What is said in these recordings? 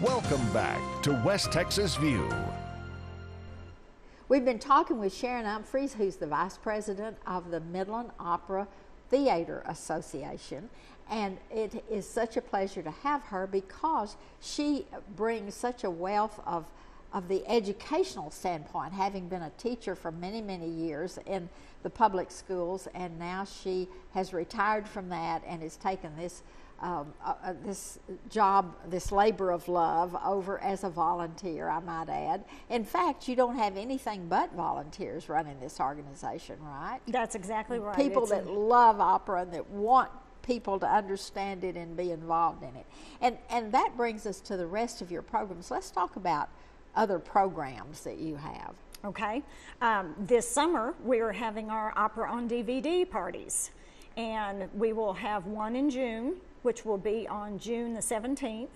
Welcome back to West Texas View. We've been talking with Sharon Humphreys, who's the Vice President of the Midland Opera Theater Association. And it is such a pleasure to have her because she brings such a wealth of the educational standpoint, having been a teacher for many, many years in the public schools, and now she has retired from that and has taken this this job, this labor of love, over as a volunteer, I might add. In fact, you don't have anything but volunteers running this organization, right? That's exactly right. People that love opera and that want people to understand it and be involved in it. And that brings us to the rest of your programs. Let's talk about other programs that you have. Okay. This summer, we're having our Opera on DVD parties. And we will have one in June, which will be on June the 17th.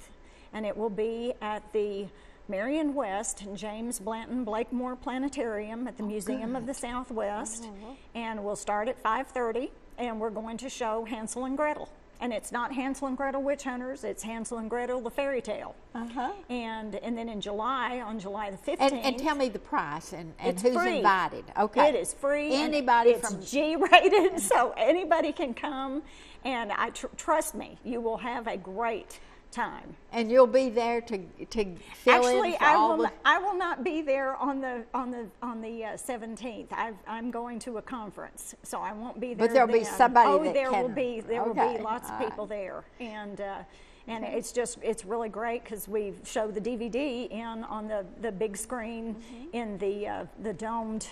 And it will be at the Marion West and James Blanton Blakemore Planetarium at the Museum of the Southwest. And we'll start at 5:30, and we're going to show Hansel and Gretel. And it's not Hansel and Gretel Witch Hunters, it's Hansel and Gretel the fairy tale. And then in July, on July the 15th. And tell me the price and who's free. Invited. Okay. It is free. Anybody it's from G-rated, so anybody can come. And trust me, you will have a great time. And you'll be there to fill in for I will not be there on the 17th. I'm going to a conference, so I won't be there. But there'll be somebody that there can. will be lots of people there, and it's really great because we show the DVD on the big screen in the domed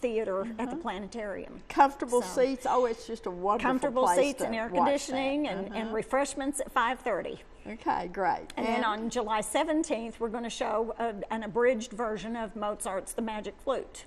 theater at the planetarium. Comfortable seats. Oh, it's just a wonderful comfortable place seats to and air watch conditioning that. and refreshments at 5:30. Okay, great. And then on July 17th, we're going to show an abridged version of Mozart's The Magic Flute.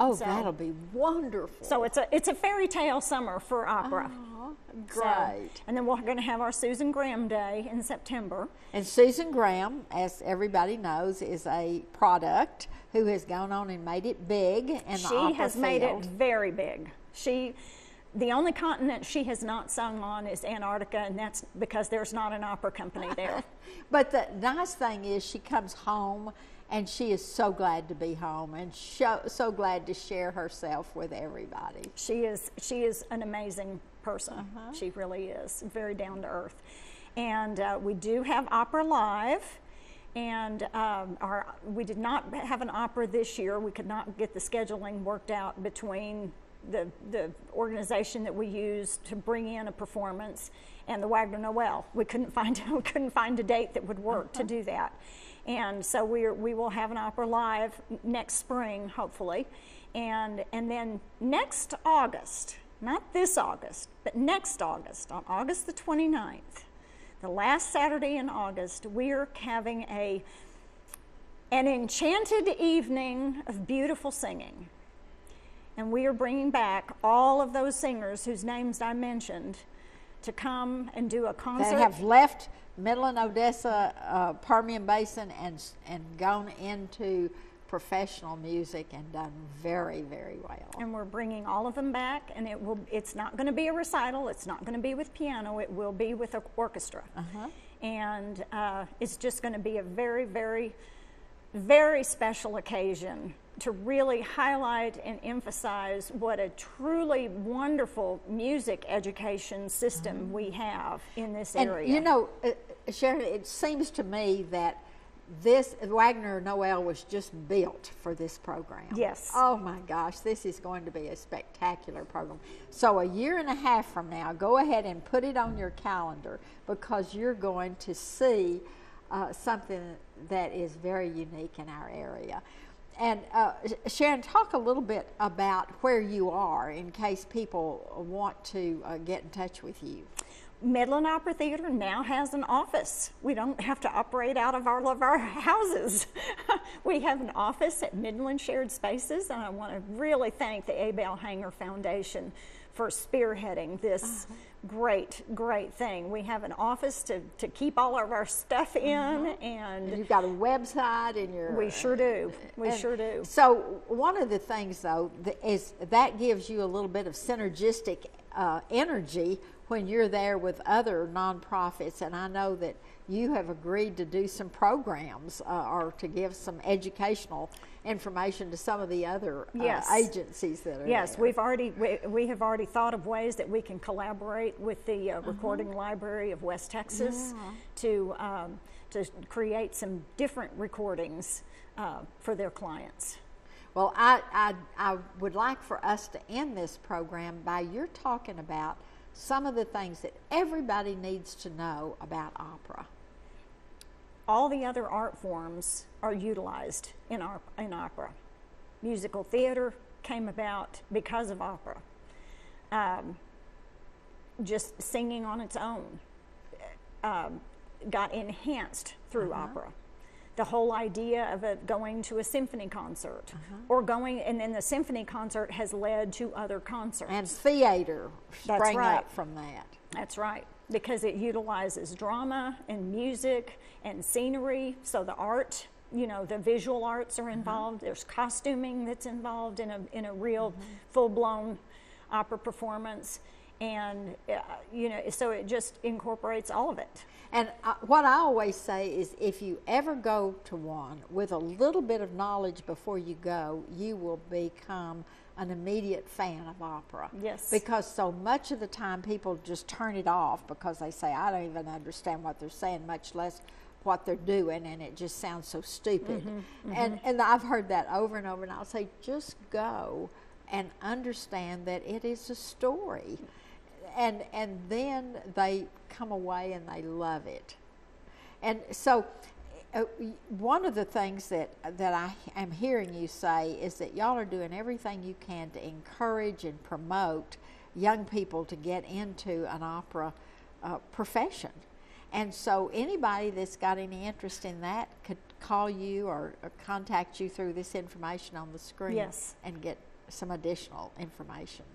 Oh, so, that'll be wonderful. So it's a fairy tale summer for opera. Oh, great. So, and then we're going to have our Susan Graham Day in September. And Susan Graham, as everybody knows, is a product who has gone on and made it big in the opera field. She has made it very big. The only continent she has not sung on is Antarctica, and that's because there's not an opera company there. But the nice thing is she comes home, and she is so glad to be home and so glad to share herself with everybody. She is an amazing person. She really is, very down to earth. And we do have Opera Live. And we did not have an opera this year. We could not get the scheduling worked out between the organization that we use to bring in a performance and the Wagner Noel. We couldn't find a date that would work to do that. And so we will have an Opera Live next spring, hopefully. And then next August, not this August, but next August, on August the 29th, the last Saturday in August, we're having an enchanted evening of beautiful singing. And we are bringing back all of those singers whose names I mentioned to come and do a concert. They have left Midland, Odessa, Permian Basin, and gone into professional music and done very, very well. And we're bringing all of them back, and it's not going to be a recital. It's not going to be with piano. It will be with an orchestra. And it's just going to be a very, very, very special occasion to really highlight and emphasize what a truly wonderful music education system we have in this area. And you know, Sharon, it seems to me that this Wagner Noel was just built for this program. Yes. Oh my gosh, this is going to be a spectacular program. So a year and a half from now, go ahead and put it on your calendar, because you're going to see something that is very unique in our area. And Sharon, talk a little bit about where you are in case people want to get in touch with you. Midland Opera Theater now has an office. We don't have to operate out of all of our houses. We have an office at Midland Shared Spaces, and I want to really thank the Abel Hanger Foundation for spearheading this great thing. We have an office to keep all of our stuff in, and you've got a website, and we sure do. We sure do. So one of the things, though, is that gives you a little bit of synergistic energy when you're there with other nonprofits, and I know that you have agreed to do some programs or to give some educational information to some of the other agencies that are Yes, there. we have already thought of ways that we can collaborate with the Recording Library of West Texas to create some different recordings for their clients. Well, I would like for us to end this program by your talking about some of the things that everybody needs to know about opera. All the other art forms are utilized in opera. Musical theater came about because of opera. Just singing on its own got enhanced through opera. The whole idea of going to a symphony concert and then the symphony concert has led to other concerts. And theater sprang up from that. That's right, because it utilizes drama and music and scenery, so the art, the visual arts are involved. There's costuming that's involved in a real full-blown opera performance, and so it just incorporates all of it. And what I always say is, if you ever go to one with a little bit of knowledge before you go, you will become an immediate fan of opera. Yes. Because so much of the time people just turn it off because they say, I don't even understand what they're saying, much less what they're doing, and it just sounds so stupid. And I've heard that over and over, and I'll say, just go and understand that it is a story. And then they come away and they love it. And so one of the things that I am hearing you say is that y'all are doing everything you can to encourage and promote young people to get into an opera profession. And so anybody that's got any interest in that could call you or contact you through this information on the screen and get some additional information.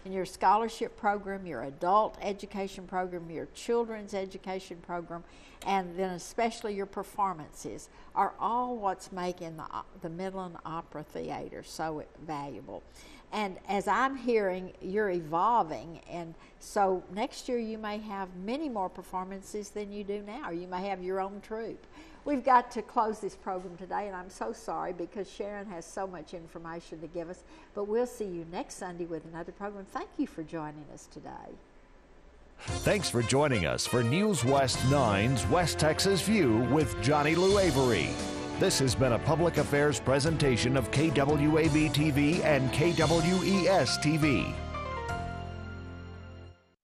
In your scholarship program, your adult education program, your children's education program, and then especially your performances are all what's making the Midland Opera Theater so valuable. And as I'm hearing, you're evolving, and so next year you may have many more performances than you do now. You may have your own troupe. We've got to close this program today, and I'm so sorry because Sharon has so much information to give us, but we'll see you next Sunday with another program. Thank you for joining us today. Thanks for joining us for News West 9's West Texas View with Johnny Lou Avery. This has been a public affairs presentation of KWAB-TV and KWES-TV.